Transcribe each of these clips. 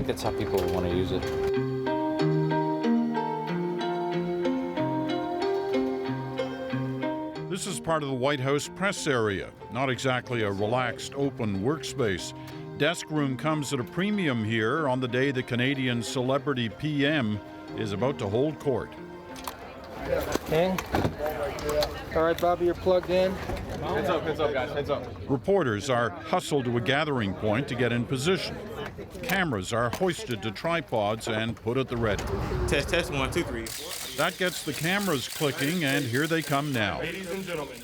think that's how people want to use it. This is part of the White House press area, not exactly a relaxed, open workspace. Desk room comes at a premium here on the day the Canadian celebrity PM is about to hold court. Okay. All right, Bobby, you're plugged in. Heads up, guys, heads up. Reporters are hustled to a gathering point to get in position. Cameras are hoisted to tripods and put at the ready. Test, 1, 2, 3. That gets the cameras clicking, and here they come now. Ladies and gentlemen.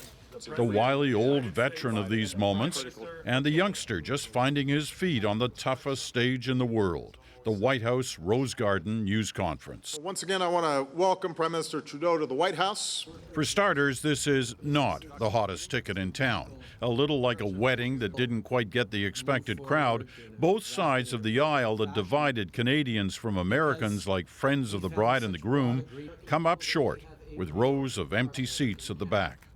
The wily old veteran of these moments, and the youngster just finding his feet on the toughest stage in the world, the White House Rose Garden News Conference. Once again, I want to welcome Prime Minister Trudeau to the White House. For starters, this is not the hottest ticket in town. A little like a wedding that didn't quite get the expected crowd, both sides of the aisle that divided Canadians from Americans like friends of the bride and the groom come up short, with rows of empty seats at the back.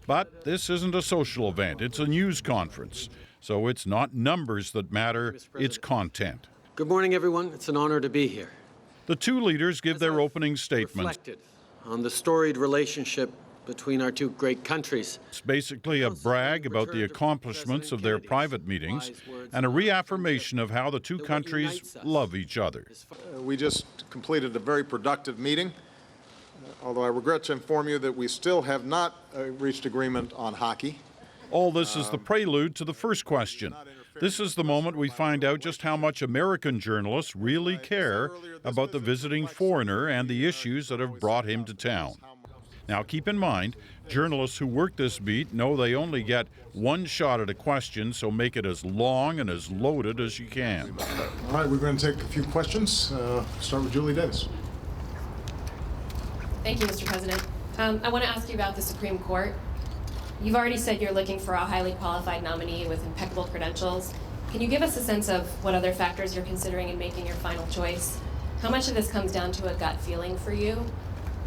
But this isn't a social event, it's a news conference. So it's not numbers that matter, it's content. Good morning, everyone. It's an honor to be here. The two leaders give their opening statements. Reflected on the storied relationship between our two great countries. It's basically a brag about the accomplishments of their private meetings and a reaffirmation of how the two countries love each other. We just completed a very productive meeting, although I regret to inform you that we still have not reached agreement on hockey. All this is the prelude to the first question. This is the moment we find out just how much American journalists really care about the visiting foreigner and the issues that have brought him to town. Now, keep in mind, journalists who work this beat know they only get one shot at a question, so make it as long and as loaded as you can. All right, we're going to take a few questions. Start with Julie Davis. Thank you, Mr. President. I want to ask you about the Supreme Court. You've already said you're looking for a highly qualified nominee with impeccable credentials. Can you give us a sense of what other factors you're considering in making your final choice? How much of this comes down to a gut feeling for you?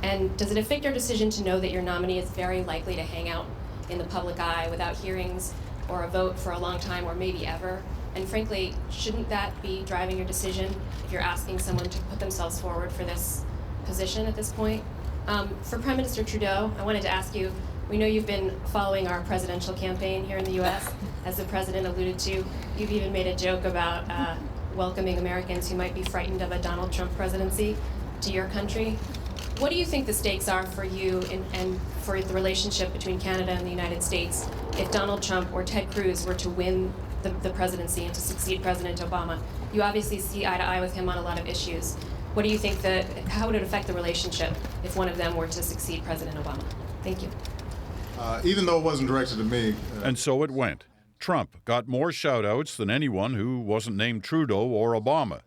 And does it affect your decision to know that your nominee is very likely to hang out in the public eye without hearings or a vote for a long time or maybe ever? And frankly, shouldn't that be driving your decision if you're asking someone to put themselves forward for this position at this point? For Prime Minister Trudeau, I wanted to ask you, we know you've been following our presidential campaign here in the U.S. As the president alluded to, you've even made a joke about welcoming Americans who might be frightened of a Donald Trump presidency to your country. What do you think the stakes are for you and for the relationship between Canada and the United States if Donald Trump or Ted Cruz were to win the presidency and to succeed President Obama? You obviously see eye to eye with him on a lot of issues. What do you think how would it affect the relationship if one of them were to succeed President Obama? Thank you. Even though it wasn't directed to me. And so it went. Trump got more shout-outs than anyone who wasn't named Trudeau or Obama.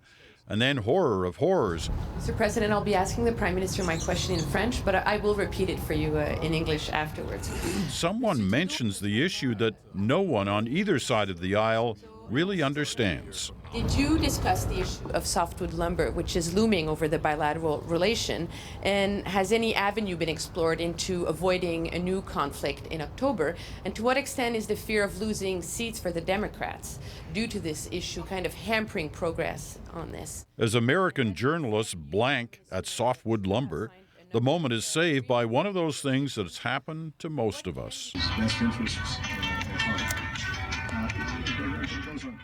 And then horror of horrors. Mr. President, I'll be asking the Prime Minister my question in French, but I will repeat it for you in English afterwards. Someone mentions the issue that no one on either side of the aisle really understands. Did you discuss the issue of softwood lumber, which is looming over the bilateral relation? And has any avenue been explored into avoiding a new conflict in October? And to what extent is the fear of losing seats for the Democrats due to this issue kind of hampering progress on this? As American journalists blank at softwood lumber, the moment is saved by one of those things that's happened to most of us.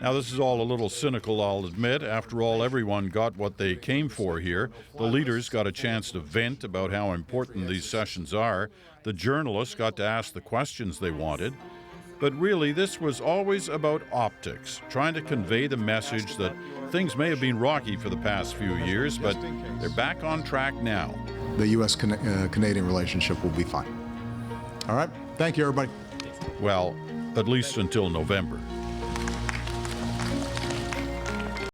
Now, this is all a little cynical, I'll admit. After all, everyone got what they came for here. The leaders got a chance to vent about how important these sessions are. The journalists got to ask the questions they wanted. But really, this was always about optics, trying to convey the message that things may have been rocky for the past few years, but they're back on track now. The U.S.-Canadian relationship will be fine. All right. Thank you, everybody. Well, at least until November.